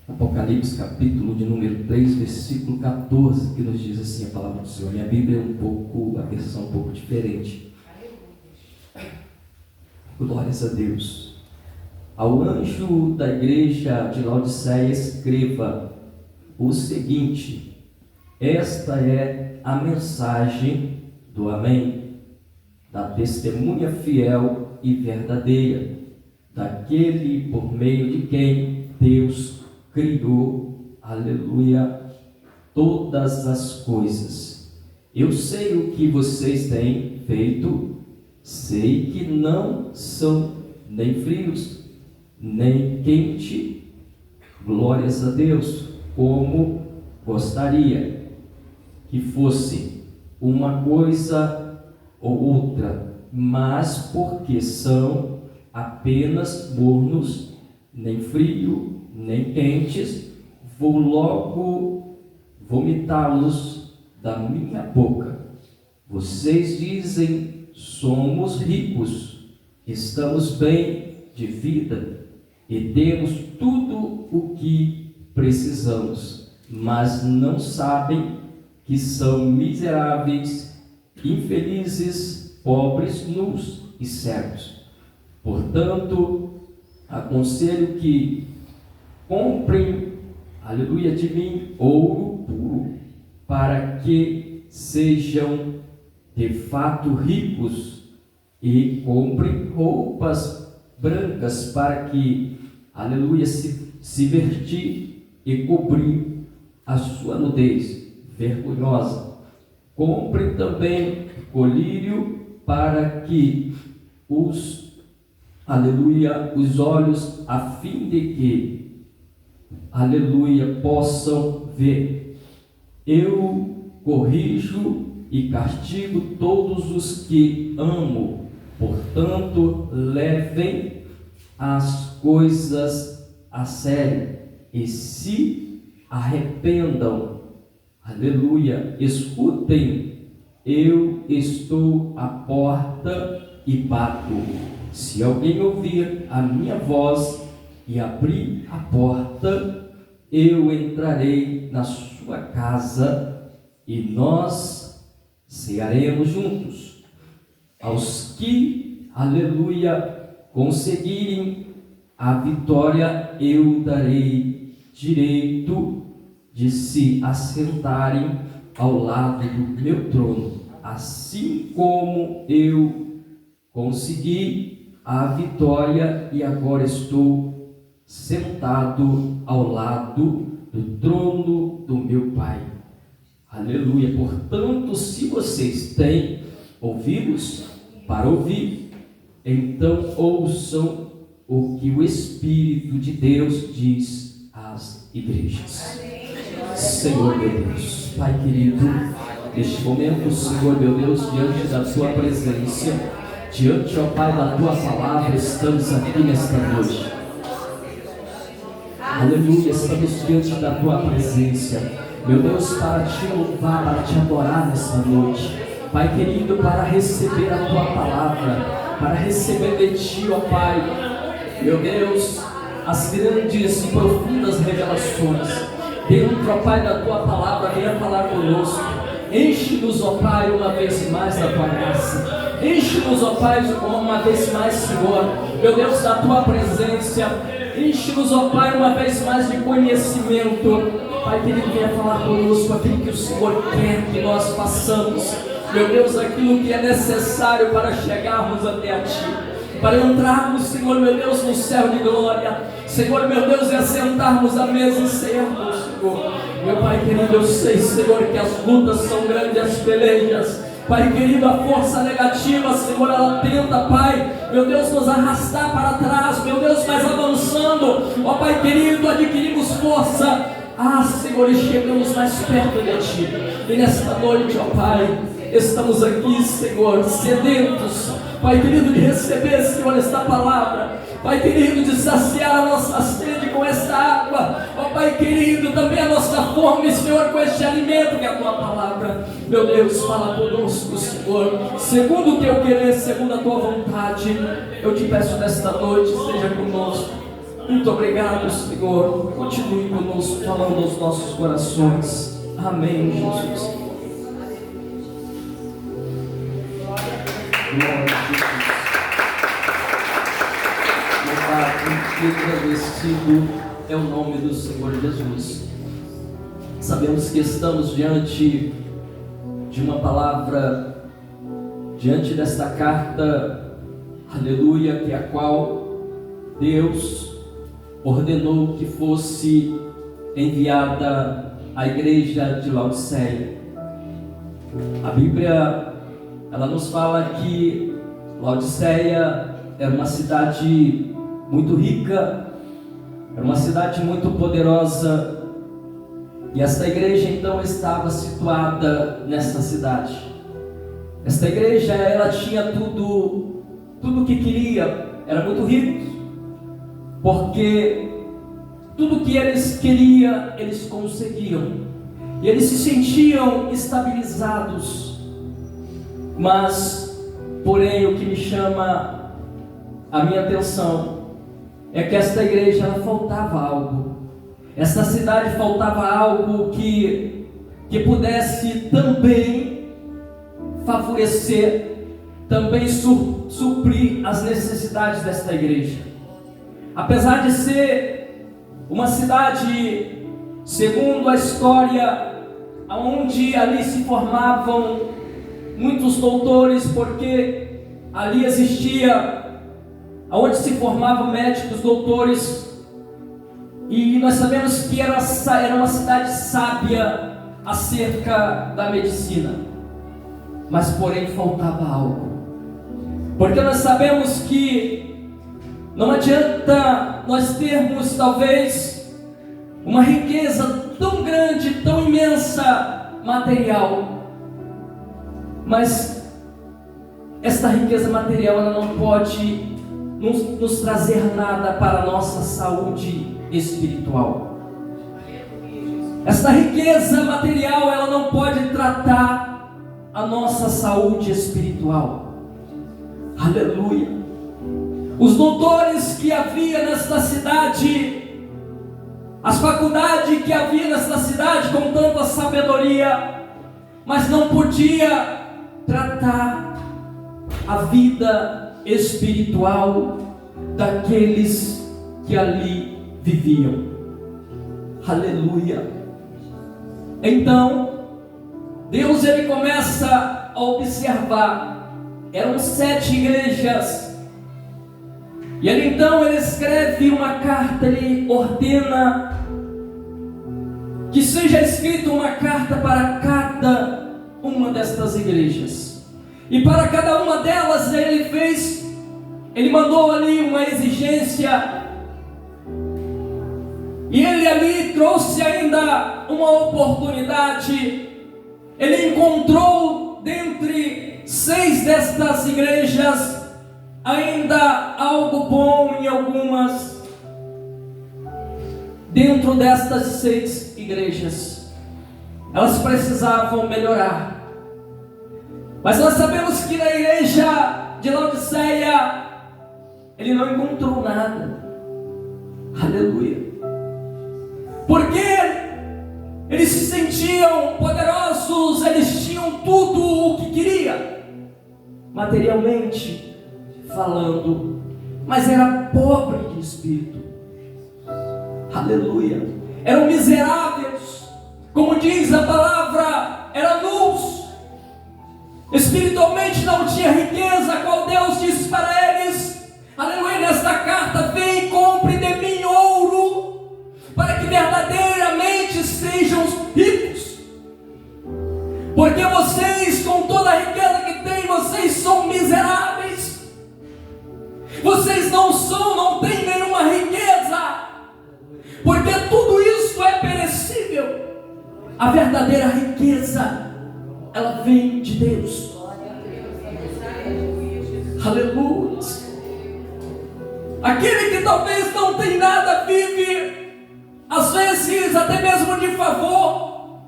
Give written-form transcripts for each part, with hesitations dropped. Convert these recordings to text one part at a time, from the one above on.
Apocalipse, capítulo de número 3, versículo 14, que nos diz assim a palavra do Senhor. Minha Bíblia é a versão um pouco diferente. Glórias a Deus. Ao anjo da igreja de Laodiceia escreva o seguinte: esta é a mensagem do Amém, da testemunha fiel e verdadeira, daquele por meio de quem Deus criou, aleluia, todas as coisas. Eu sei o que vocês têm feito, sei que não são nem frios, nem quente. Glórias a Deus, como gostaria que fosse uma coisa ou outra, mas porque são apenas mornos, nem frio, nem quentes, vou logo vomitá-los da minha boca. Vocês dizem: somos ricos, estamos bem de vida e temos tudo o que precisamos, mas não sabem que são miseráveis, infelizes, pobres, nus e cegos. Portanto, aconselho que comprem, aleluia, de mim ouro puro, para que sejam de fato ricos, e comprem roupas brancas para que, aleluia, se vestir e cobrir a sua nudez vergonhosa. Comprem também colírio para que aleluia, os olhos, a fim de que, aleluia, possam ver. Eu corrijo e castigo todos os que amo. Portanto, levem as coisas a sério e se arrependam. Aleluia. Escutem, eu estou à porta e bato. Se alguém ouvir a minha voz e abrir a porta, eu entrarei na sua casa e nós cearemos juntos. Aos que, aleluia, conseguirem a vitória, eu darei direito de se assentarem ao lado do meu trono, assim como eu consegui a vitória e agora estou sentado ao lado do trono do meu Pai. Aleluia. Portanto, se vocês têm ouvidos para ouvir, então ouçam o que o Espírito de Deus diz às igrejas. Senhor meu Deus, Pai querido, neste momento, Senhor meu Deus, diante da tua presença, diante, ó Pai, da tua palavra, estamos aqui nesta noite. Aleluia, estamos diante da tua presença, meu Deus, para te louvar, para te adorar nesta noite. Pai querido, para receber a tua palavra, para receber de ti, ó Pai, meu Deus, as grandes e profundas revelações dentro, ó Pai, da tua palavra. Venha falar conosco. Enche-nos, ó Pai, uma vez mais da tua graça. Enche-nos, ó Pai, uma vez mais, Senhor, meu Deus, da tua presença. Enche-nos, ó Pai, uma vez mais de conhecimento. Pai querido, venha falar conosco aquilo que o Senhor quer que nós façamos. Meu Deus, aquilo que é necessário para chegarmos até a Ti, para entrarmos, Senhor, meu Deus, no céu de glória. Senhor, meu Deus, e assentarmos à mesa e cearmos, Senhor. Meu Pai querido, eu sei, Senhor, que as lutas são grandes, as pelejas. Pai querido, a força negativa, Senhor, ela tenta, Pai, meu Deus, nos arrastar para trás, meu Deus, mas avançando, ó Pai querido, adquirimos força. Senhor, e chegamos mais perto de Ti. E nesta noite, ó Pai, estamos aqui, Senhor, sedentos, Pai querido, de receber, Senhor, esta palavra. Pai querido, de saciar a nossa sede com esta água. Ó Pai querido, também a nossa fome, Senhor, com este alimento que é a Tua palavra. Meu Deus, fala conosco, Senhor, segundo o Teu querer, segundo a Tua vontade. Eu te peço nesta noite, esteja conosco. Muito obrigado, Senhor. Continue conosco, falando aos nossos corações. Amém, Jesus. Glória a Jesus. Louvado e agradecido é o nome do Senhor Jesus. Sabemos que estamos diante de uma palavra, diante desta carta, aleluia, que é a qual Deus ordenou que fosse enviada à igreja de Laodiceia. A Bíblia, ela nos fala que Laodiceia era uma cidade muito rica, era uma cidade muito poderosa, e esta igreja então estava situada nessa cidade. Esta igreja, ela tinha tudo o que queria, era muito rico, porque tudo que eles queriam, eles conseguiam, e eles se sentiam estabilizados. Mas, porém, o que me chama a minha atenção é que esta igreja, ela faltava algo. Esta cidade faltava algo que pudesse também favorecer, também suprir as necessidades desta igreja. Apesar de ser uma cidade, segundo a história, onde ali se formavam muitos doutores, porque ali existia, onde se formavam médicos, doutores, e nós sabemos que era uma cidade sábia acerca da medicina, mas porém faltava algo, porque nós sabemos que não adianta nós termos talvez uma riqueza tão grande, tão imensa, material, mas esta riqueza material, ela não pode nos trazer nada para a nossa saúde espiritual. Esta riqueza material, ela não pode tratar a nossa saúde espiritual. Aleluia. Os doutores que havia nesta cidade, as faculdades que havia nesta cidade com tanta sabedoria, mas não podia tratar a vida espiritual daqueles que ali viviam. Aleluia. Então Deus, ele começa a observar. Eram 7 igrejas, e ele escreve uma carta, ele ordena que seja escrita uma carta para cada uma destas igrejas, e para cada uma delas ele mandou ali uma exigência, e ele ali trouxe ainda uma oportunidade. Ele encontrou dentre 6 destas igrejas ainda algo bom em algumas. Dentro destas 6 igrejas, elas precisavam melhorar. Mas nós sabemos que na igreja de Laodiceia, ele não encontrou nada. Aleluia. Porque eles se sentiam poderosos, eles tinham tudo o que queria, materialmente falando, mas era pobre de espírito. Aleluia. Eram miseráveis, como diz a palavra, eram nus. Espiritualmente não tinha riqueza, a qual Deus disse para eles, aleluia, nesta carta: vem e compre de mim ouro, para que verdadeiramente sejam ricos. Porque vocês, com toda a riqueza que têm, vocês são miseráveis. Vocês não têm nenhuma riqueza, porque tudo isso é perecível. A verdadeira riqueza, ela vem de Deus. Aleluia. Aquele que talvez não tem nada vive, às vezes até mesmo de favor,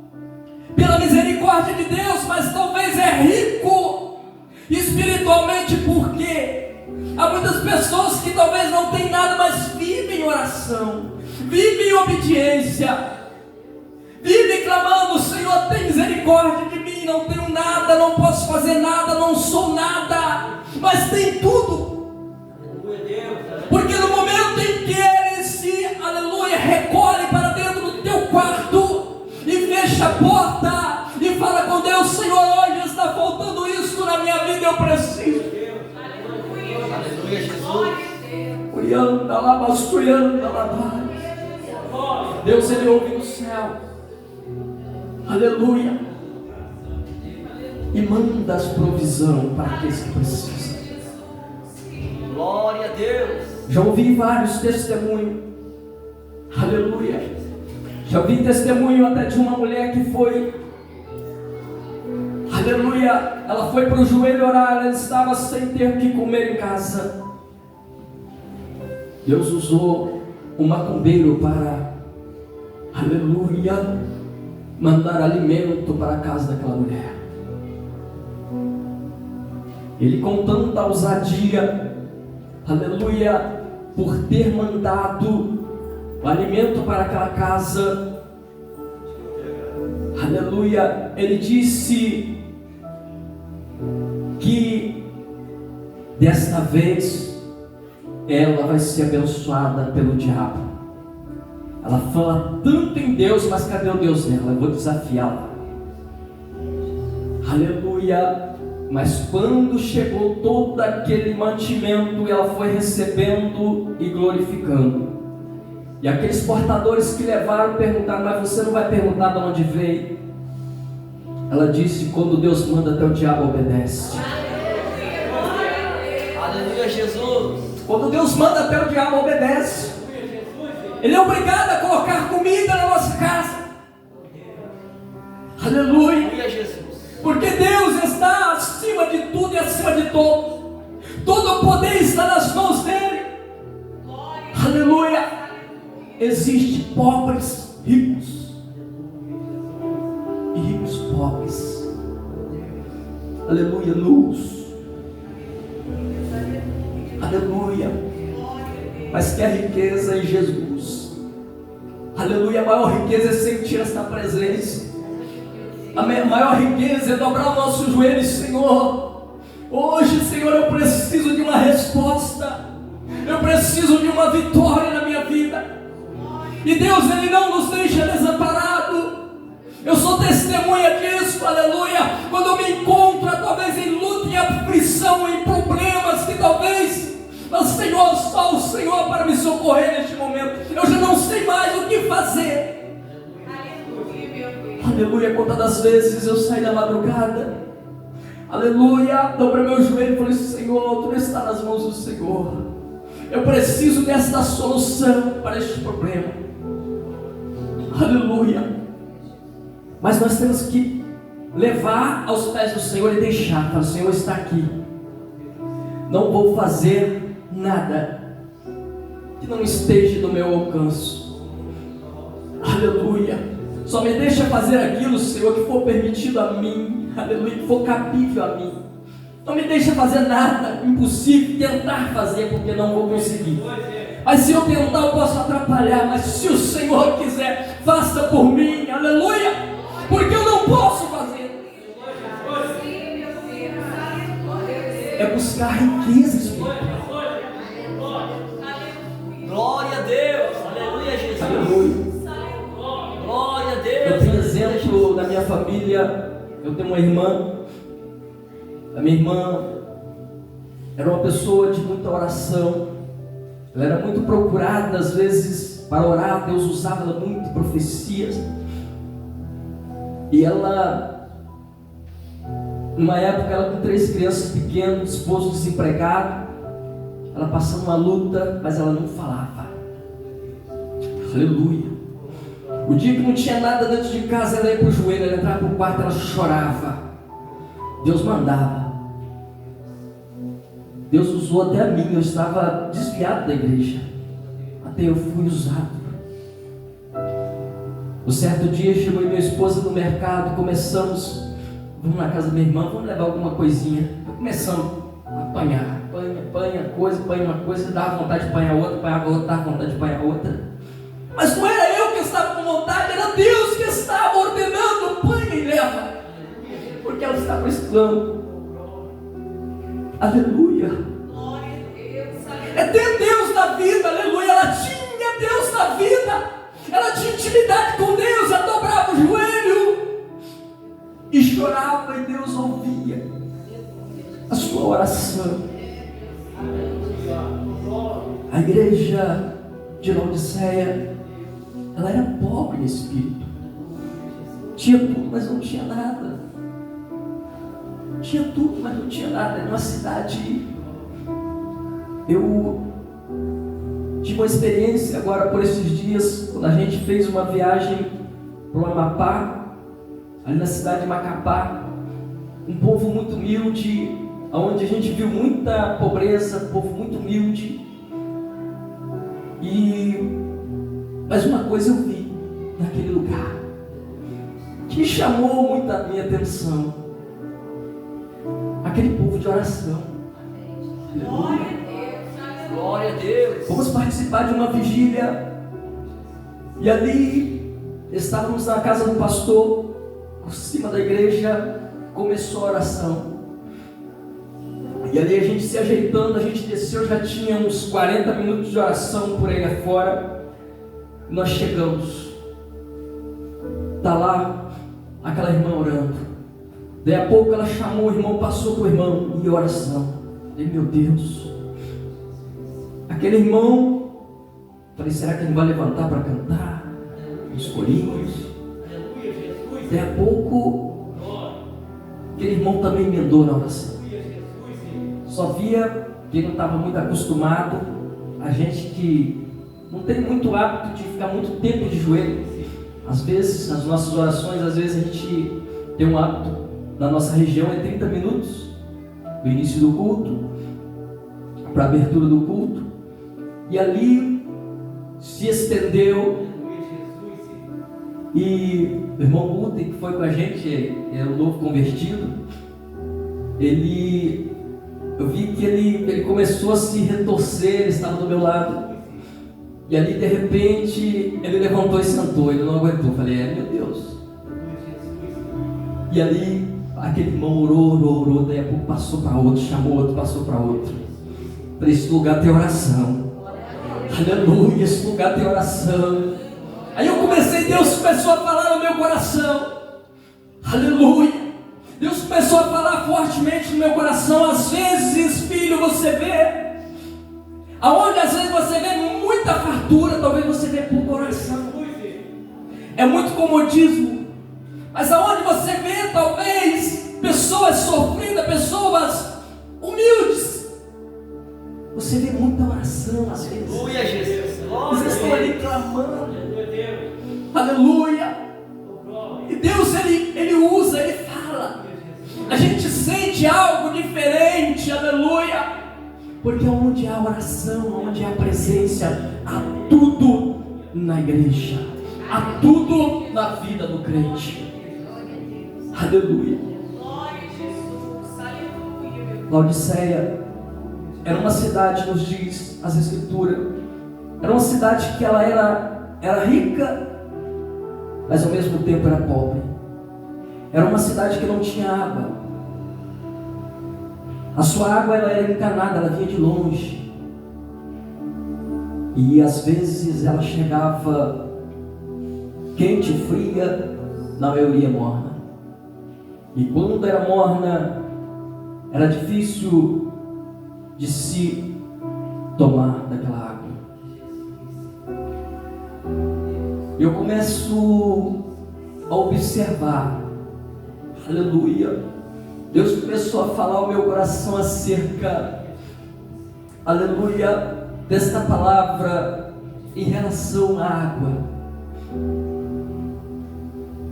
pela misericórdia de Deus, mas talvez é rico espiritualmente, porque Há muitas pessoas que talvez não têm nada, mas vivem em oração, vivem em obediência, vivem clamando: Senhor, tem misericórdia de mim, não tenho nada, não posso fazer nada, não sou nada, mas tem tudo. Porque no momento em que ele se, aleluia, recolhe para dentro do teu quarto e fecha a porta e fala com Deus: Senhor, hoje está faltando isso na minha vida, eu preciso. Aleluia, Jesus. Deus, ele ouve no céu, aleluia, e manda as provisões para aqueles que precisam. Glória a Deus. Já ouvi vários testemunhos, aleluia. Já ouvi testemunho até de uma mulher que foi, aleluia, ela foi para o joelho orar, ela estava sem ter o que comer em casa. Deus usou um macumbeiro para, aleluia, mandar alimento para a casa daquela mulher. Ele, com tanta ousadia, aleluia, por ter mandado o alimento para aquela casa, aleluia, ele disse que desta vez ela vai ser abençoada pelo diabo. Ela fala tanto em Deus, mas cadê o Deus dela? Eu vou desafiá-la. Aleluia. Mas quando chegou todo aquele mantimento, ela foi recebendo e glorificando. E aqueles portadores que levaram perguntaram: mas você não vai perguntar de onde veio? Ela disse: quando Deus manda, até o diabo obedece. Aleluia, Jesus. Quando Deus manda, até o diabo obedece. Ele é obrigado a colocar comida na nossa casa. Aleluia, Jesus. Porque Deus está acima de tudo e acima de todos. Todo o poder está nas mãos dele. Aleluia. Existem pobres ricos e ricos pobres. Aleluia, nus. Aleluia. Mas que a riqueza em Jesus. Aleluia. A maior riqueza é sentir esta presença. A maior riqueza é dobrar o nosso joelho: Senhor, hoje, Senhor, eu preciso de uma resposta, eu preciso de uma vitória na minha vida. E Deus, ele não nos deixa desamparado. Eu sou testemunha disso, aleluia. Quando eu me encontro, talvez em luta, em aflição, em problemas que talvez, mas Senhor, só o Senhor para me socorrer neste momento. Eu já não sei mais o que fazer. Aleluia, quantas vezes eu saí da madrugada, aleluia, dobrei meu joelho e falei: Senhor, tu está nas mãos do Senhor. Eu preciso desta solução para este problema. Aleluia. Mas nós temos que levar aos pés do Senhor e deixar. O Senhor está aqui. Não vou fazer nada que não esteja no meu alcance. Aleluia. Só me deixa fazer aquilo, Senhor, que for permitido a mim. Aleluia. Que for cabível a mim. Não me deixa fazer nada impossível, tentar fazer, porque não vou conseguir. Mas se eu tentar, eu posso atrapalhar. Mas se o Senhor quiser, faça por mim. Aleluia. Porque eu não posso fazer. É buscar riqueza espiritual. Glória a Deus. Aleluia, Jesus. Aleluia. Glória a Deus. Eu tenho exemplo da minha família. Eu tenho uma irmã. A minha irmã era uma pessoa de muita oração. Ela era muito procurada, às vezes, para orar. Deus usava ela muito em profecias. E ela, numa época, ela com 3 crianças pequenas, esposo desempregado, ela passando uma luta, mas ela não falava. Aleluia. O dia que não tinha nada dentro de casa, ela ia para o joelho, ela entrava para o quarto, ela chorava. Deus mandava. Deus usou até a mim. Eu estava desviado da igreja, até eu fui usado. Um certo dia chegou minha esposa no mercado, começamos, vamos na casa da minha irmã, vamos levar alguma coisinha. Começamos a apanhar. apanha uma coisa, dava vontade de apanhar outra, apanhava outra, dava vontade de apanhar outra. Mas não era eu que estava com vontade, era Deus que estava ordenando, apanha e leva. Porque ela estava precisando. Aleluia. É ter Deus na vida, aleluia. Ela tinha Deus na vida. Ela tinha intimidade com Deus. Ela dobrava o joelho e chorava, e Deus ouvia a sua oração. A igreja de Laodiceia, ela era pobre em espírito. Tinha tudo, mas não tinha nada. Tinha tudo, mas não tinha nada. Era uma cidade. Eu tive uma experiência agora por esses dias, quando a gente fez uma viagem para o Amapá, ali na cidade de Macapá, um povo muito humilde, onde a gente viu muita pobreza, um povo muito humilde. Mas uma coisa eu vi naquele lugar que me chamou muito a minha atenção: aquele povo de oração. Glória a Deus, glória a Deus. Vamos participar de uma vigília, e ali estávamos na casa do pastor, por cima da igreja, começou a oração. E ali a gente se ajeitando, a gente desceu, já tinha uns 40 minutos de oração por aí afora. Nós chegamos. Está lá aquela irmã orando. Daí a pouco ela chamou o irmão, passou para o irmão em oração. E meu Deus, aquele irmão, falei, será que ele vai levantar para cantar os corinhos? Daí a pouco aquele irmão também emendou na oração. Só via que não estava muito acostumado, a gente que não tem muito hábito de ficar muito tempo de joelho. Às vezes, nas nossas orações, às vezes a gente tem um hábito, na nossa região é 30 minutos, do início do culto, para a abertura do culto, e ali se estendeu, e o irmão Luther, que foi com a gente, é o novo convertido, eu vi que ele começou a se retorcer, ele estava do meu lado. E ali, de repente, ele levantou e sentou. Ele não aguentou. Falei, meu Deus. E ali, aquele irmão orou. Daí a pouco passou para outro, chamou outro, passou para outro. Para esse lugar tem oração. Aleluia, esse lugar tem oração. Aí eu comecei, Deus começou a falar no meu coração. Aleluia. Deus começou a falar fortemente no meu coração. Às vezes, filho, você vê, aonde às vezes você vê muita fartura, talvez você vê pouca oração. É muito comodismo. Mas aonde você vê, talvez, pessoas sofrendo, pessoas humildes, você vê muita oração às vezes. Aleluia, Jesus. Vocês estão ali clamando. Aleluia. E Deus, Ele usa, Ele fala. A gente sente algo diferente, aleluia. Porque onde há oração, onde há presença, há tudo na igreja, há tudo na vida do crente. Aleluia. Laodiceia era uma cidade, nos diz as Escrituras, era uma cidade que ela era rica, mas ao mesmo tempo era pobre. Era uma cidade que não tinha água. A sua água ela era encanada, ela vinha de longe. E às vezes ela chegava quente, fria, na maioria morna. E quando era morna, era difícil de se tomar daquela água. Eu começo a observar, aleluia, Deus começou a falar ao meu coração acerca, aleluia, desta palavra em relação à água.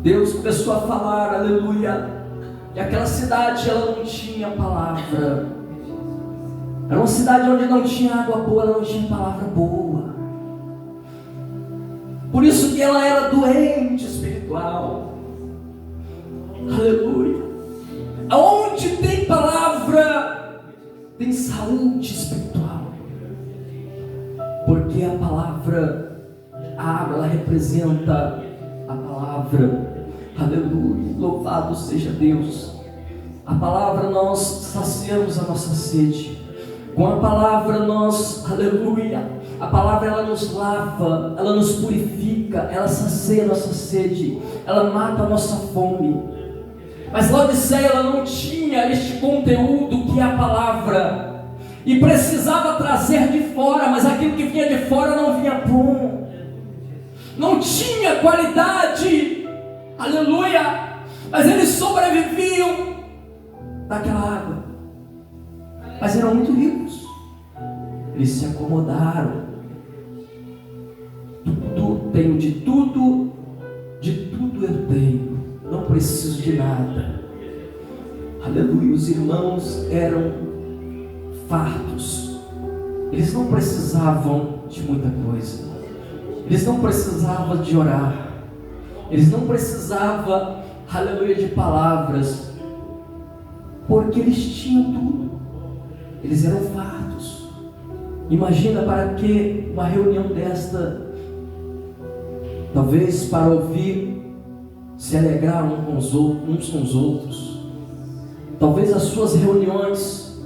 Deus começou a falar, aleluia, e aquela cidade ela não tinha palavra. Era uma cidade onde não tinha água boa, ela não tinha palavra boa. Por isso que ela era doente espiritual. Aleluia. Aonde tem palavra, tem saúde espiritual. Porque a palavra, a água, ela representa a palavra. Aleluia, louvado seja Deus. A palavra, nós saciamos a nossa sede. Com a palavra nós, aleluia, a palavra ela nos lava, ela nos purifica, ela sacia a nossa sede, ela mata a nossa fome. Mas Laodiceia, ela não tinha este conteúdo que é a palavra, e precisava trazer de fora, mas aquilo que vinha de fora não vinha bom, não tinha qualidade, aleluia, mas eles sobreviviam daquela água. Mas eram muito ricos, eles se acomodaram. Tudo tenho, de tudo eu tenho, não preciso de nada. Aleluia, os irmãos eram fartos, eles não precisavam de muita coisa, eles não precisavam de orar, eles não precisavam, aleluia, de palavras, porque eles tinham tudo. Eles eram fartos. Imagina para que uma reunião desta, talvez para ouvir, se alegrar uns com os outros. Talvez as suas reuniões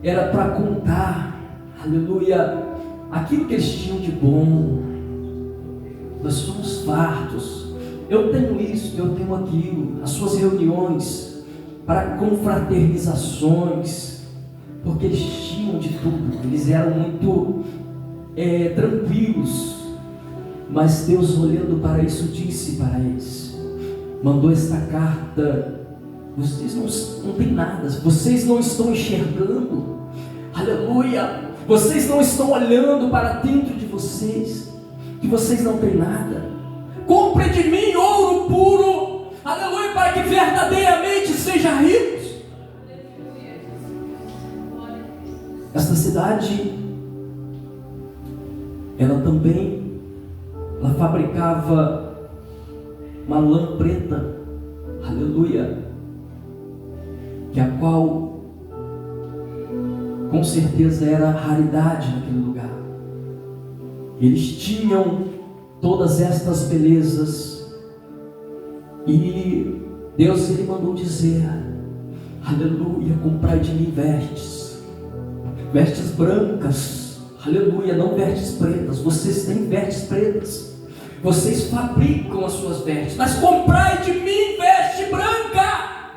era para contar, aleluia, aquilo que eles tinham de bom. Nós somos fartos. Eu tenho isso, eu tenho aquilo. As suas reuniões para confraternizações, porque eles tinham de tudo, eles eram muito tranquilos. Mas Deus, olhando para isso, disse para eles, mandou esta carta: vocês não têm nada, vocês não estão enxergando, aleluia, vocês não estão olhando para dentro de vocês, que vocês não têm nada. Compre de mim ouro puro, aleluia, para que verdadeiramente sejam ricos. Esta cidade, ela fabricava uma lã preta, aleluia, que a qual com certeza era raridade naquele lugar. Eles tinham todas estas belezas, e Deus, ele mandou dizer, aleluia, comprai de mim vestes brancas, aleluia, não vestes pretas. Vocês têm vestes pretas, vocês fabricam as suas vestes, mas comprai de mim veste branca,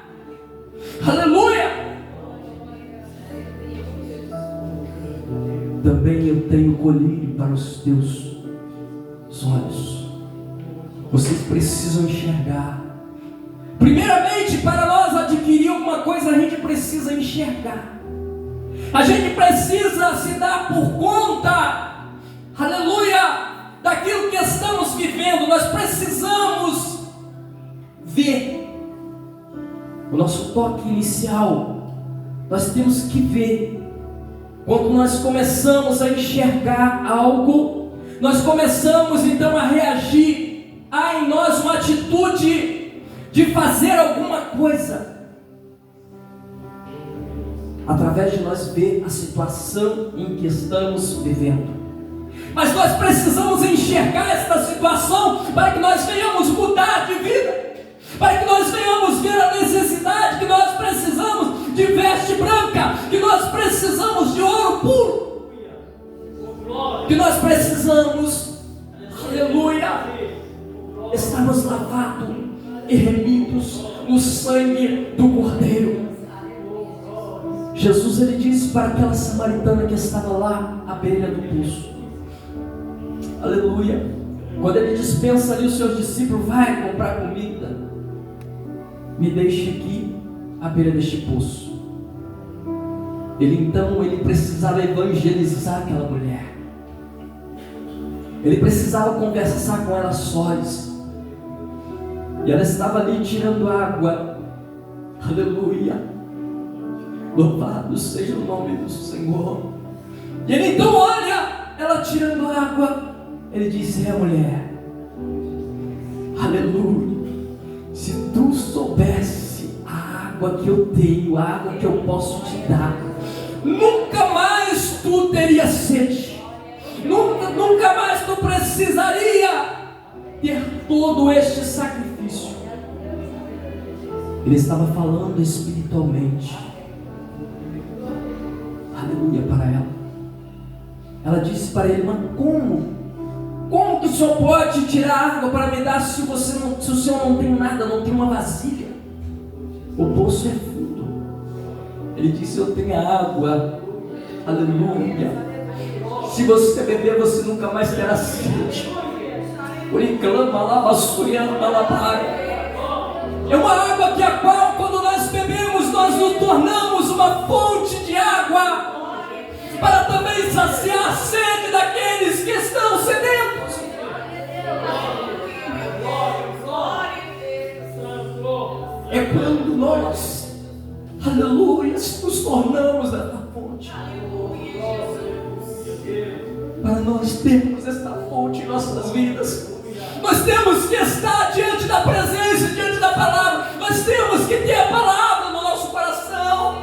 aleluia. Também eu tenho colírio para os teus olhos. Vocês precisam enxergar. Primeiramente, para nós adquirir alguma coisa, a gente precisa enxergar. A gente precisa se dar por conta, aleluia, daquilo que estamos vivendo. Nós precisamos ver. O nosso toque inicial, nós temos que ver. Quando nós começamos a enxergar algo, nós começamos então a reagir. Há em nós uma atitude de fazer alguma coisa, através de nós ver a situação em que estamos vivendo. Mas nós precisamos enxergar esta situação para que nós venhamos mudar de vida, para que nós venhamos ver a necessidade que nós precisamos de veste branca, que nós precisamos de ouro puro, que nós precisamos, aleluia, estarmos lavados e remidos no sangue do Cordeiro. Jesus, ele disse para aquela samaritana que estava lá à beira do poço, aleluia, quando ele dispensa ali os seus discípulos, vai comprar comida, me deixe aqui à beira deste poço. Ele precisava evangelizar aquela mulher, ele precisava conversar com ela sós, e ela estava ali tirando água, aleluia, louvado seja o nome do Senhor. E ele então olha ela tirando água, ele disse: mulher, aleluia, se tu soubesse a água que eu tenho, a água que eu posso te dar, nunca mais tu teria sede, nunca mais tu precisaria ter todo este sacrifício. Ele estava falando espiritualmente, aleluia, para ela. Ela disse para ele: mas como que o Senhor pode tirar água para me dar se o Senhor não tem nada, não tem uma vasilha? O poço é fundo. Ele disse: eu tenho água, aleluia. Se você beber, você nunca mais terá sede. Oriclama lá, vassouriando lá, Pai. É uma água que a qual, quando nós bebemos, nós nos tornamos uma fonte de água, para também saciar a sede daqueles que estão sedentos. É quando nós, aleluia, nos tornamos esta fonte, para nós termos esta fonte em nossas vidas. Nós temos que estar diante da presença, diante da palavra. Nós temos que ter a palavra no nosso coração,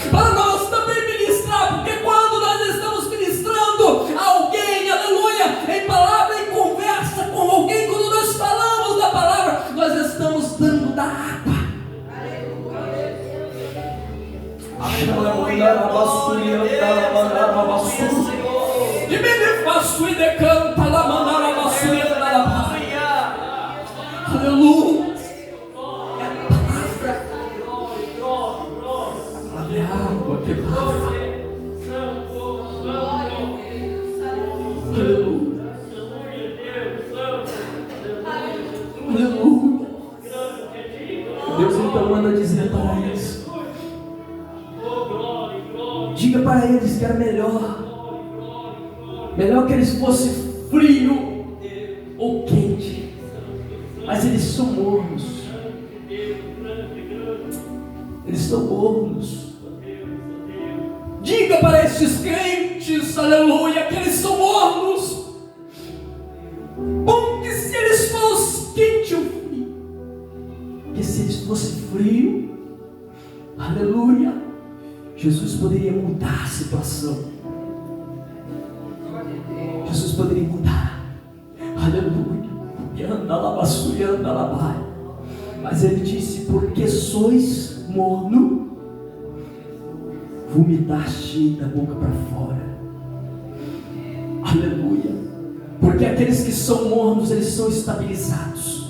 para nós também ministrar, porque quando nós estamos ministrando a alguém, aleluia, em palavra, em conversa com alguém, quando nós falamos da palavra, nós estamos dando da água. E me faço e decanta lá, mandar a vassoura da palavra. Aleluia. É a água que lava. Aleluia. Aleluia. Deus então manda dizer para eles: diga para eles que era melhor que eles fossem frio ou quente, mas eles são mornos. Eles são mornos. Diga para esses crentes, aleluia, que eles são mornos. Bom que se eles fossem quente ou frio, que se eles fossem frio, aleluia, Jesus poderia mudar a situação. Jesus poderia mudar, aleluia, e anda lá, vassoura, anda lá, Pai. Mas ele disse: porque sois morno, vomitaste da boca para fora. Aleluia. Porque aqueles que são mornos, eles são estabilizados.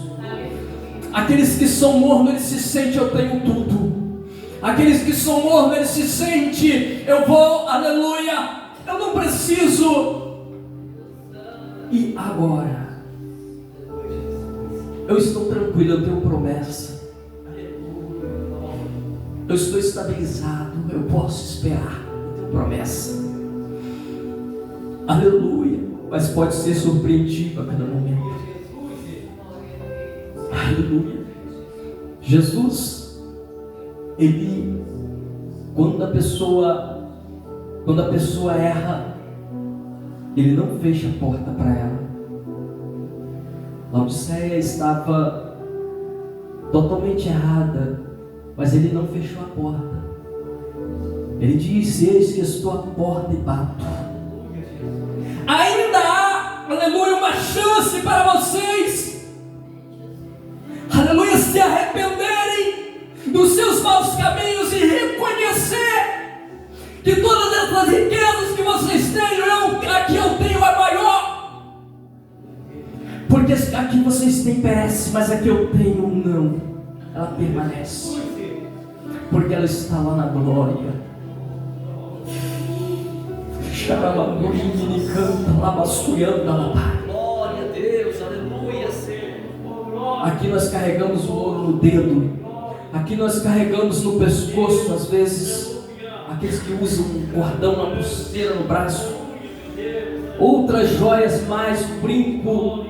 Aqueles que são mornos, eles se sentem: eu tenho tudo. Aqueles que são mornos, eles se sentem: eu vou, aleluia, eu não preciso. E agora, eu estou tranquilo, eu tenho promessa, eu estou estabilizado, eu posso esperar, eu tenho promessa, aleluia. Mas pode ser surpreendido a cada momento, aleluia. Jesus, ele, quando a pessoa erra, ele não fecha a porta para ela. Laodiceia estava totalmente errada, mas ele não fechou a porta. Ele disse: eis que estou à porta e bato. Ainda há, aleluia, uma chance para vocês, aleluia, se arrependerem dos seus maus caminhos e reconhecer que todas essas riquezas que vocês têm, aqui eu tenho a maior. Porque aqui vocês têm perece, mas aqui eu tenho não. Ela permanece, porque ela está lá na glória. Glória a Deus, aleluia, Senhor. Aqui nós carregamos o ouro no dedo, aqui nós carregamos no pescoço, às vezes, aqueles que usam um cordão, uma pulseira no braço, outras joias mais, um brinco.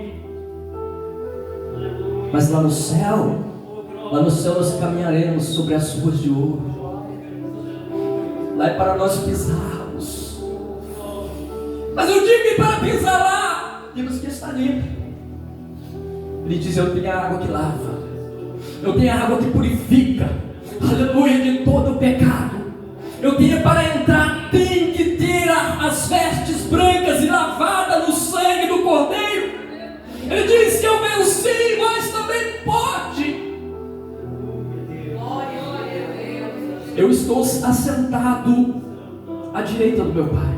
Mas lá no céu nós caminharemos sobre as ruas de ouro. Lá é para nós pisarmos. Mas eu digo que para pisar lá, temos que estar limpo. Ele diz: eu tenho a água que lava, eu tenho a água que purifica, aleluia, de todo o pecado. Eu tenho para entrar, tem que ter as vestes brancas e lavada no sangue do Cordeiro. Ele diz que eu venci, mas também pode. Eu estou assentado à direita do meu Pai.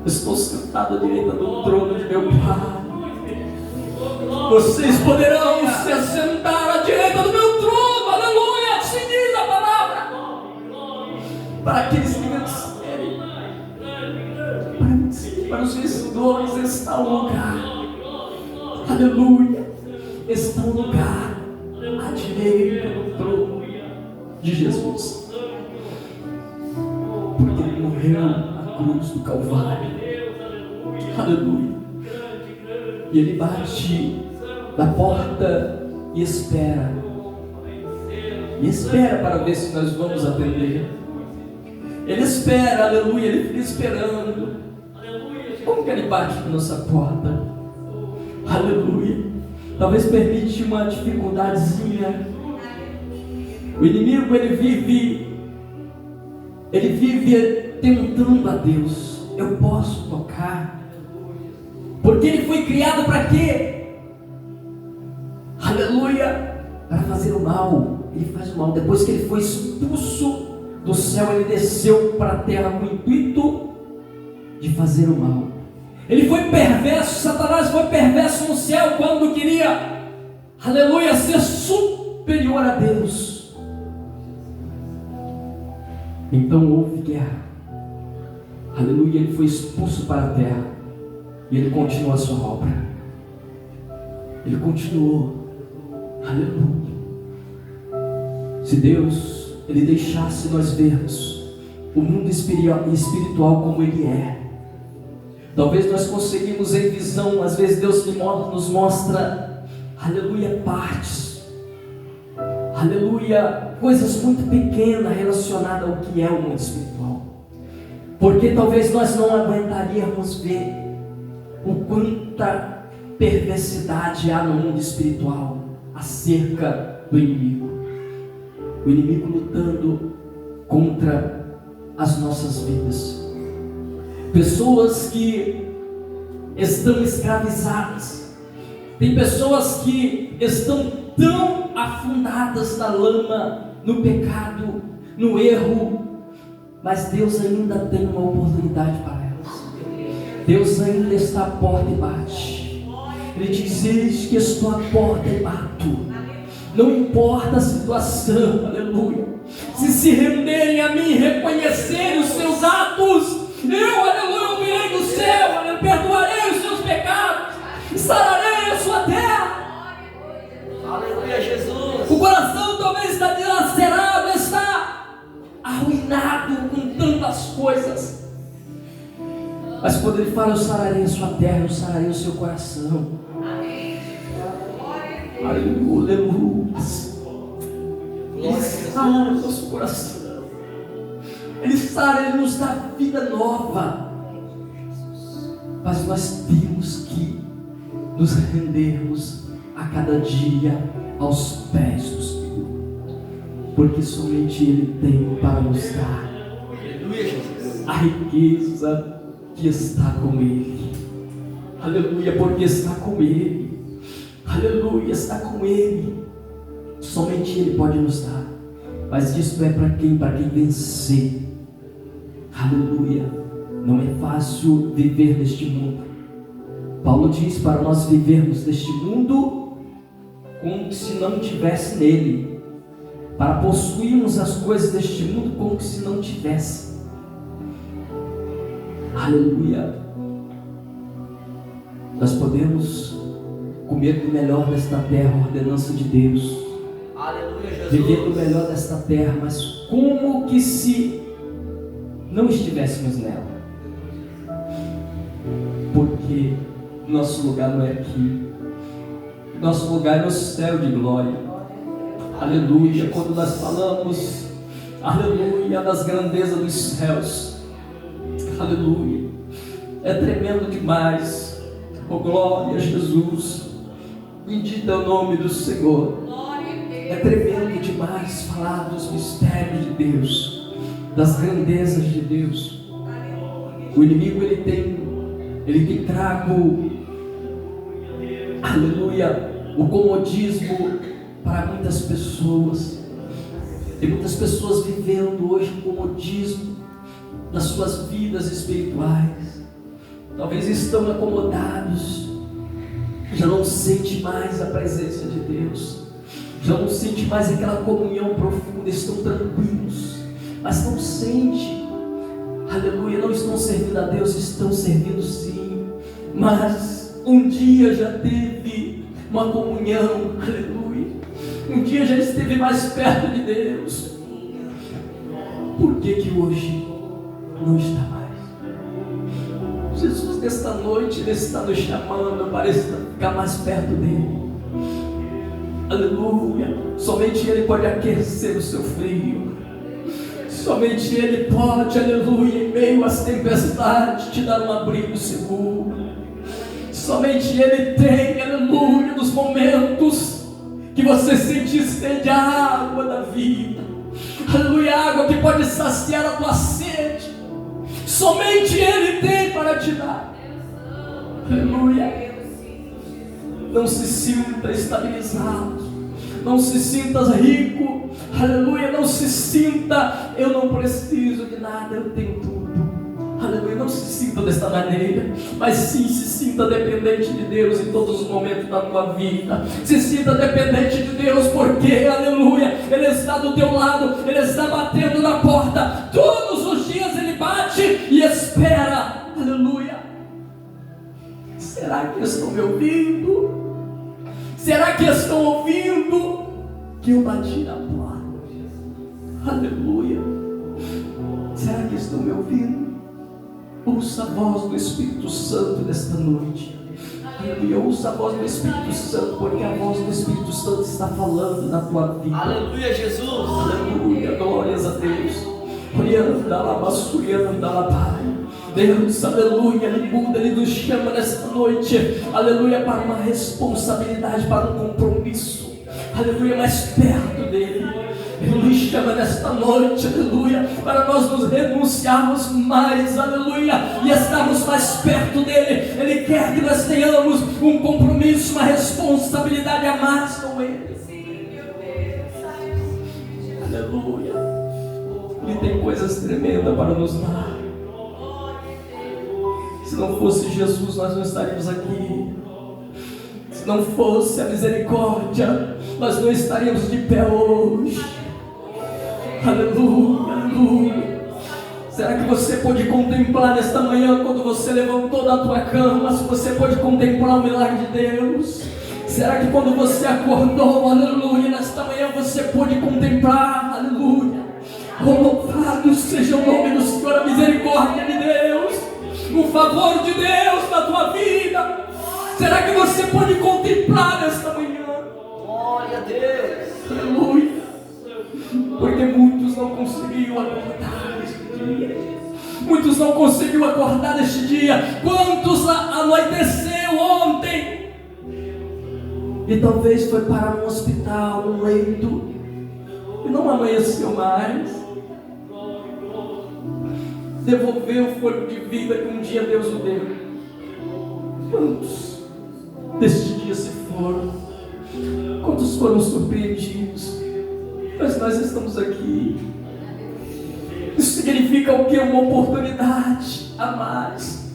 Estou sentado à direita do trono de meu Pai. Vocês poderão se assentar à direita do meu trono, aleluia, assim diz a palavra. Para aqueles que vencerem, para os vencedores está um lugar, aleluia, está um lugar à direita do trono de Jesus, porque Ele morreu na cruz do Calvário, aleluia. E Ele bate na porta e espera para ver se nós vamos atender. Ele espera, aleluia, Ele fica esperando. Como que Ele bate na nossa porta? Aleluia. Talvez permite uma dificuldadezinha. O inimigo, ele vive tentando a Deus. Eu posso tocar? Porque ele foi criado para quê? Aleluia! Para fazer o mal. Ele faz o mal. Depois que ele foi expulso do céu, ele desceu para a terra com o intuito de fazer o mal. Ele foi perverso. Satanás foi perverso no céu quando queria, aleluia, ser superior a Deus. Então houve guerra. Aleluia, ele foi expulso para a terra. E ele continuou a sua obra. Ele continuou. Aleluia. Se Deus, Ele deixasse nós vermos o mundo espiritual como ele é, talvez nós conseguimos em visão, às vezes Deus nos mostra, aleluia, partes, aleluia, coisas muito pequenas relacionadas ao que é o mundo espiritual, porque talvez nós não aguentaríamos ver o quanta perversidade há no mundo espiritual acerca do inimigo. O inimigo lutando contra as nossas vidas. Pessoas que estão escravizadas. Tem pessoas que estão tão afundadas na lama, no pecado, no erro, mas Deus ainda tem uma oportunidade para elas. Deus ainda está à porta e bate. Ele diz: eis que estou à porta e bato. Não importa a situação, aleluia. Se renderem a mim, reconhecerem os seus atos, eu, aleluia, ouvirei do céu, aleluia, perdoarei os seus pecados, sararei a sua terra. Aleluia, Jesus. O coração talvez está dilacerado, está arruinado com tantas coisas, mas quando Ele fala: eu sararei a sua terra, eu sararei o seu coração. Aleluia. Ele sara o nosso coração. Ele sara, Ele nos dá vida nova. Mas nós temos que nos rendermos a cada dia aos pés do Senhor, porque somente Ele tem para nos dar a riqueza que está com Ele. Aleluia, porque está com Ele. Aleluia, está com Ele. Somente Ele pode nos dar. Mas isso é para quem? Para quem vencer. Aleluia. Não é fácil viver neste mundo. Paulo diz para nós vivermos neste mundo como se não tivesse nele, para possuirmos as coisas deste mundo como se não tivesse. Aleluia. Nós podemos comer do melhor desta terra, ordenança de Deus. Aleluia, Jesus. Viver do melhor desta terra, mas como que se não estivéssemos nela? Porque nosso lugar não é aqui. Nosso lugar é no céu de glória. Aleluia. Quando nós falamos, aleluia, das grandezas dos céus, aleluia, é tremendo demais. Oh, glória a Jesus. Bendito é o nome do Senhor. É tremendo demais falar dos mistérios de Deus, das grandezas de Deus. O inimigo ele tem trago, aleluia, o comodismo para muitas pessoas. Tem muitas pessoas vivendo hoje o comodismo das suas vidas espirituais. Talvez estão acomodados, já não sente mais a presença de Deus, já não sente mais aquela comunhão profunda, estão tranquilos, mas não sente, aleluia, não estão servindo a Deus, estão servindo sim, mas um dia já teve uma comunhão, aleluia, um dia já esteve mais perto de Deus. Por que hoje não está mais? Jesus nesta noite, Ele está nos chamando para ficar mais perto dEle. Aleluia. Somente Ele pode aquecer o seu frio. Somente Ele pode, aleluia, em meio às tempestades, te dar um abrigo seguro. Somente Ele tem, aleluia, nos momentos que você sente sede, a água da vida. Aleluia, a água que pode saciar a tua sede. Somente Ele tem para te dar. Aleluia. Não se sinta estabilizado, não se sinta rico, aleluia, não se sinta, eu não preciso de nada, eu tenho tudo, aleluia, não se sinta desta maneira, mas sim se sinta dependente de Deus em todos os momentos da tua vida. Se sinta dependente de Deus, porque, aleluia, Ele está do teu lado, Ele está batendo na porta, todos os dias Ele bate e espera, aleluia. Será que estão me ouvindo? Será que estão ouvindo que eu bati na porta? Aleluia. Será que estão me ouvindo? Ouça a voz do Espírito Santo nesta noite. Aleluia. Ouça a voz do Espírito Santo, porque a voz do Espírito Santo está falando na tua vida. Aleluia, Jesus. Aleluia. Glórias a Deus. Deus, aleluia, Ele muda, Ele nos chama nesta noite, aleluia, para uma responsabilidade, para um compromisso, aleluia, mais perto dEle. Ele nos chama nesta noite, aleluia, para nós nos renunciarmos mais, aleluia, e estarmos mais perto dEle. Ele quer que nós tenhamos um compromisso, uma responsabilidade a mais com Ele. Aleluia. Ele tem coisas tremendas para nos dar. Se não fosse Jesus, nós não estaríamos aqui. Se não fosse a misericórdia, nós não estaríamos de pé hoje. Aleluia, aleluia. Será que você pôde contemplar nesta manhã, quando você levantou da tua cama, se você pôde contemplar o milagre de Deus? Será que quando você acordou, aleluia, nesta manhã você pôde contemplar, aleluia? Louvado seja o nome do Senhor, a misericórdia de Deus, o favor de Deus na tua vida. Será que você pode contemplar nesta manhã? Glória a Deus. Aleluia. Porque muitos não conseguiram acordar neste dia. Muitos não conseguiram acordar neste dia. Quantos anoiteceu ontem? E talvez foi para um hospital, um leito, e não amanheceu mais. Devolveu o fôlego de vida que um dia Deus o deu. Quantos deste dia se foram? Quantos foram surpreendidos? Mas nós estamos aqui. Isso significa o que? Uma oportunidade a mais.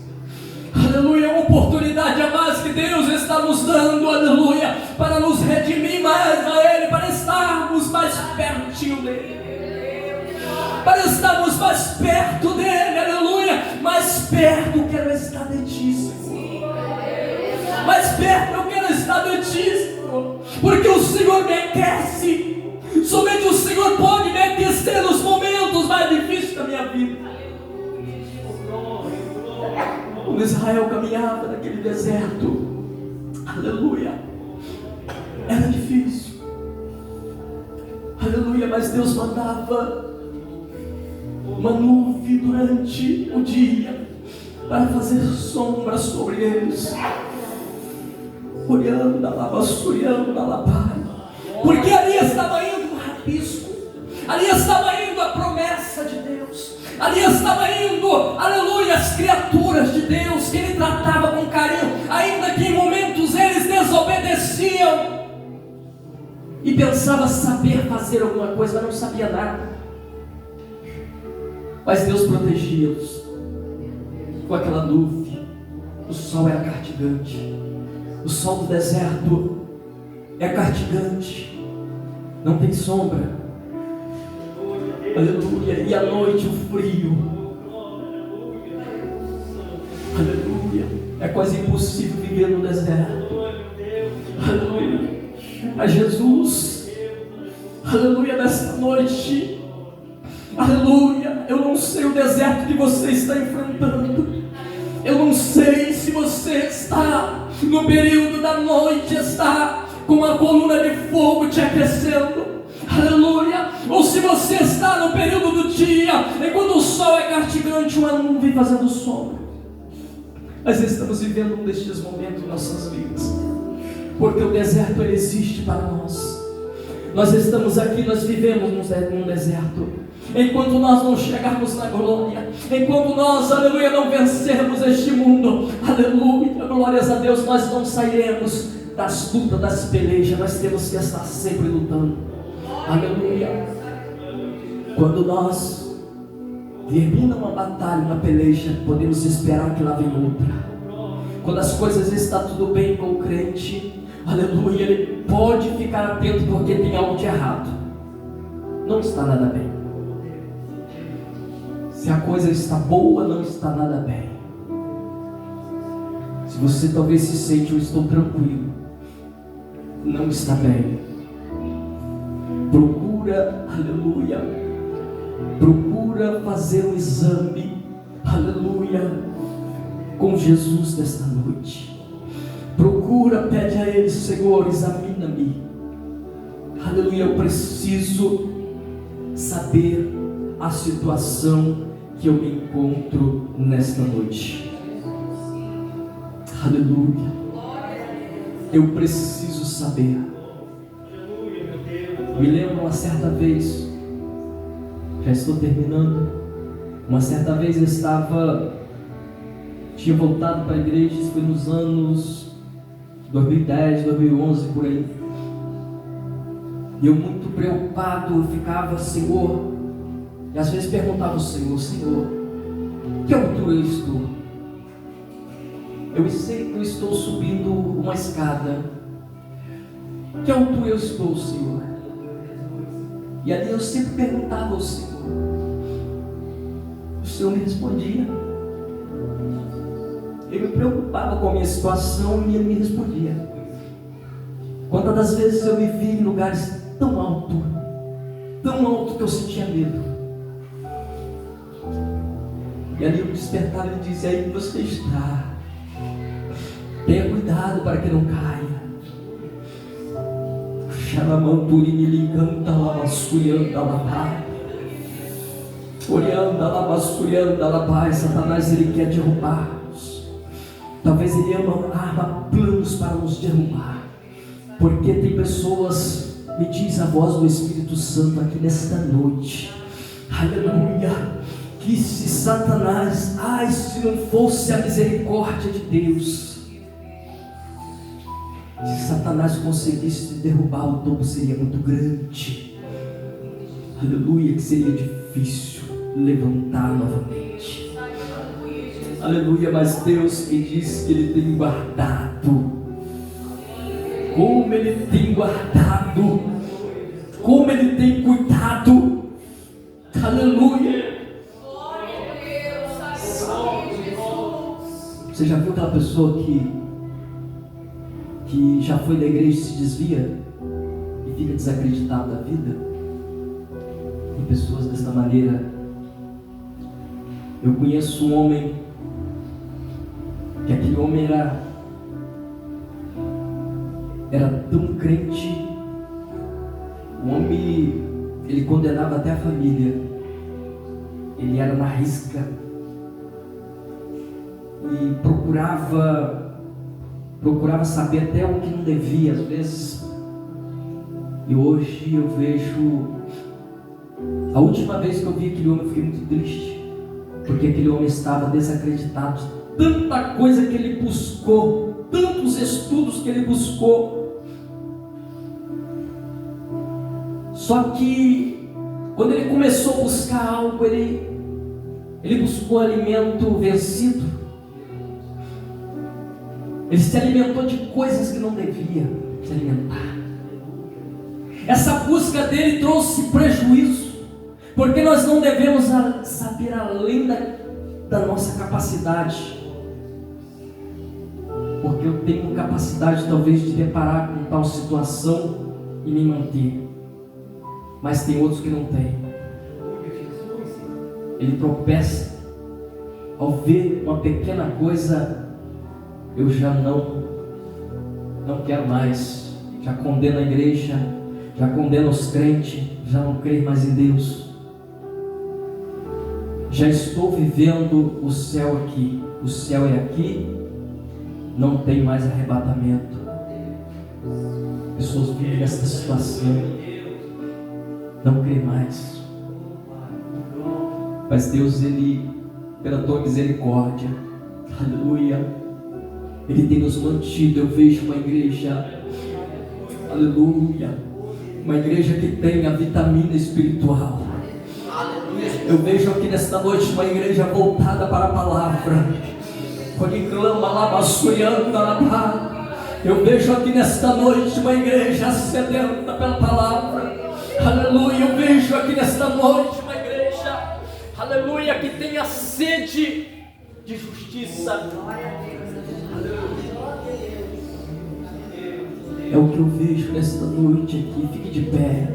Aleluia, uma oportunidade a mais que Deus está nos dando, aleluia, para nos redimir mais a Ele, para estarmos mais pertinho dEle. Para estarmos mais perto dEle, aleluia. Mais perto eu quero estar de ti, Senhor. Mais perto eu quero estar de ti, Senhor. Porque o Senhor me aquece. Somente o Senhor pode me aquecer nos momentos mais difíceis da minha vida. Quando Israel caminhava naquele deserto, aleluia, era difícil, aleluia, mas Deus mandava uma nuvem durante o dia para fazer sombra sobre eles. Olhando da lava, olhando da lava. porque ali estava indo o rabisco, ali estava indo a promessa de Deus, ali estava indo, aleluia, as criaturas de Deus, que Ele tratava com carinho, ainda que em momentos eles desobedeciam, e pensava saber fazer alguma coisa, mas não sabia nada. Mas Deus protegia-os com aquela nuvem. O sol era cartigante, o sol do deserto é cartigante, não tem sombra, aleluia, e à noite o frio, aleluia, é quase impossível viver no deserto, aleluia. Mas Jesus, aleluia, nesta noite, aleluia, eu não sei o deserto que você está enfrentando, eu não sei se você está no período da noite, está com uma coluna de fogo te aquecendo, aleluia, ou se você está no período do dia, enquanto o sol é cartigante, uma nuvem fazendo sombra. Mas estamos vivendo um destes momentos em nossas vidas, porque o deserto ele existe para nós. Nós estamos aqui, nós vivemos num deserto. Enquanto nós não chegarmos na glória, enquanto nós, aleluia, não vencermos este mundo, aleluia, glórias a Deus, nós não sairemos das lutas, das pelejas. Nós temos que estar sempre lutando, aleluia. Quando nós termina uma batalha, uma peleja, podemos esperar que lá vem outra. Quando as coisas estão tudo bem com o crente, aleluia, ele pode ficar atento, porque tem algo de errado, não está nada bem. Se a coisa está boa, não está nada bem. Se você talvez se sente, eu estou tranquilo, não está bem. Procura, aleluia, procura fazer um exame, aleluia, com Jesus nesta noite. Procura, pede a Ele: Senhor, examina-me, aleluia, eu preciso saber a situação que eu me encontro nesta noite, aleluia, eu preciso saber. Me lembro uma certa vez, já estou terminando, uma certa vez eu tinha voltado para a igreja, isso foi nos anos 2010, 2011, por aí, e eu muito preocupado, eu ficava: Senhor, e às vezes perguntava ao Senhor: Senhor, que altura eu estou? Eu sei que eu estou subindo uma escada, que altura eu estou, Senhor? E ali eu sempre perguntava ao Senhor, o Senhor me respondia. Eu me preocupava com a minha situação e Ele me respondia. Quantas das vezes eu me vi em lugares tão alto que eu sentia medo. E ali eu despertava e dizia: aí você está, tenha cuidado para que não caia. Xaramanturi me canta lá, vasculhando lá, pai. Olhando lá, vasculhando lá, pai. Satanás, ele quer derrubar-nos. Talvez ele arma planos para nos derrubar, porque tem pessoas, me diz a voz do Espírito Santo aqui nesta noite, aleluia, que se Satanás, se não fosse a misericórdia de Deus, se Satanás conseguisse derrubar, o topo seria muito grande, aleluia, que seria difícil levantar novamente, aleluia. Mas Deus que diz que Ele tem guardado, como Ele tem guardado, como Ele tem cuidado, aleluia. Você já viu aquela pessoa que já foi da igreja e se desvia e fica desacreditado da vida? Tem pessoas dessa maneira. Eu conheço um homem, que aquele homem era tão crente, o homem, ele condenava até a família, ele era uma risca, e procurava saber até o que não devia, às vezes E hoje eu vejo, a última vez que eu vi aquele homem eu fiquei muito triste, porque aquele homem estava desacreditado de tanta coisa que ele buscou, tantos estudos que ele buscou. Só que quando ele começou a buscar algo, ele buscou alimento vencido. Ele se alimentou de coisas que não devia se alimentar. Essa busca dele trouxe prejuízo, porque nós não devemos saber além da nossa capacidade. Porque eu tenho capacidade talvez de deparar com tal situação e me manter, mas tem outros que não têm. Ele tropeça ao ver uma pequena coisa, eu já não quero mais, já condeno a igreja, já condeno os crentes, já não creio mais em Deus, já estou vivendo o céu aqui, o céu é aqui, não tem mais arrebatamento. Pessoas vivem nessa situação, não creem mais, mas Deus, Ele, pela tua misericórdia, aleluia, Ele tem nos mantido. Eu vejo uma igreja, aleluia, uma igreja que tem a vitamina espiritual. Eu vejo aqui nesta noite uma igreja voltada para a palavra. Quando clama lá, eu vejo aqui nesta noite uma igreja sedenta pela palavra. Aleluia, eu vejo aqui nesta noite uma igreja, aleluia, que tem a sede de justiça. É o que eu vejo nesta noite aqui. Fique de pé.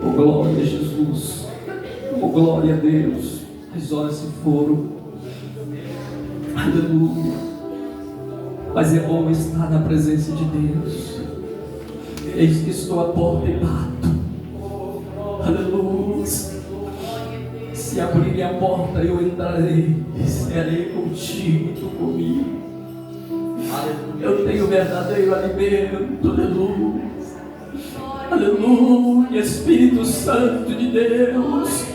Oh glória a Jesus. Oh glória a Deus. As horas se foram. Aleluia. Mas é bom estar na presença de Deus. Eis que estou à porta e bato. Aleluia. Se abrirem a porta, eu entrarei. Serei contigo e tu comigo. Eu tenho verdadeiro alimento. Aleluia. Aleluia. Espírito Santo de Deus,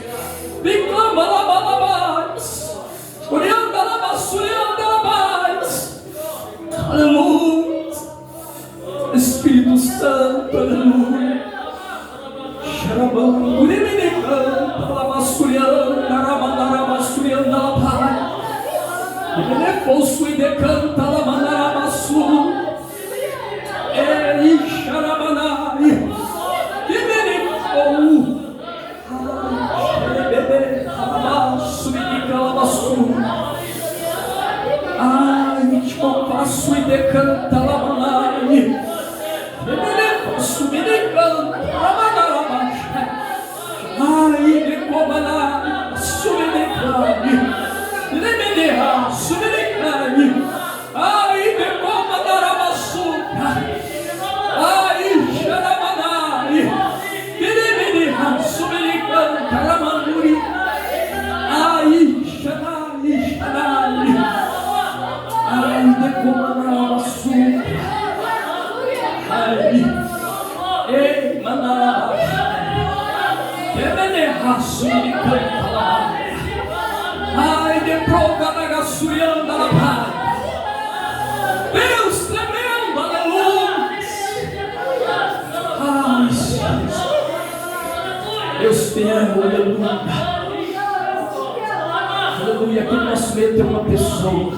vem clama lá mais. Orianda lá mais, orianda lá mais. Aleluia. Espírito Santo, aleluia. Xarabam, urimini canta lá mais, orianda lá mais, orianda lá mais. Ele possui de canta lá manarabaçu. Ei, xarabanai. E menino. Bebê, alabaçu, menino, alabaçu. Ai, passo e de canta lá manai. Ele possui de canta lá manarabaçu. Ai, de comanai, sui de canta. Lemeneha, subilicai, ai, decoma darabassuca, ai, xaramanai, lemeneha, subilicai, caramanduri, ai, xanai, ai, decoma darabassuca, ai, ei, manara, lemeneha, subilicai, caramanduri. Ai, de prova da gaçurianda na paz. Deus tremendo, aleluia. Ai, Deus fiel, aleluia. Aleluia, aqui no nosso meio tem uma pessoa.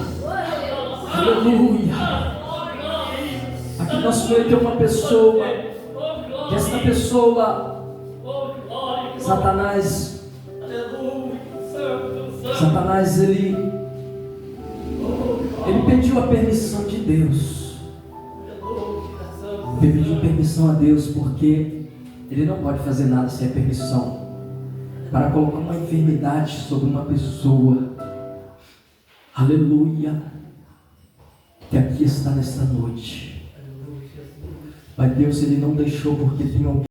Aleluia. Aqui no nosso meio tem uma pessoa. Que esta pessoa, Satanás, ele pediu a permissão de Deus. Ele pediu permissão a Deus porque ele não pode fazer nada sem a permissão. Para colocar uma enfermidade sobre uma pessoa. Aleluia. Que aqui está nesta noite. Mas Deus, Ele não deixou porque tem alguém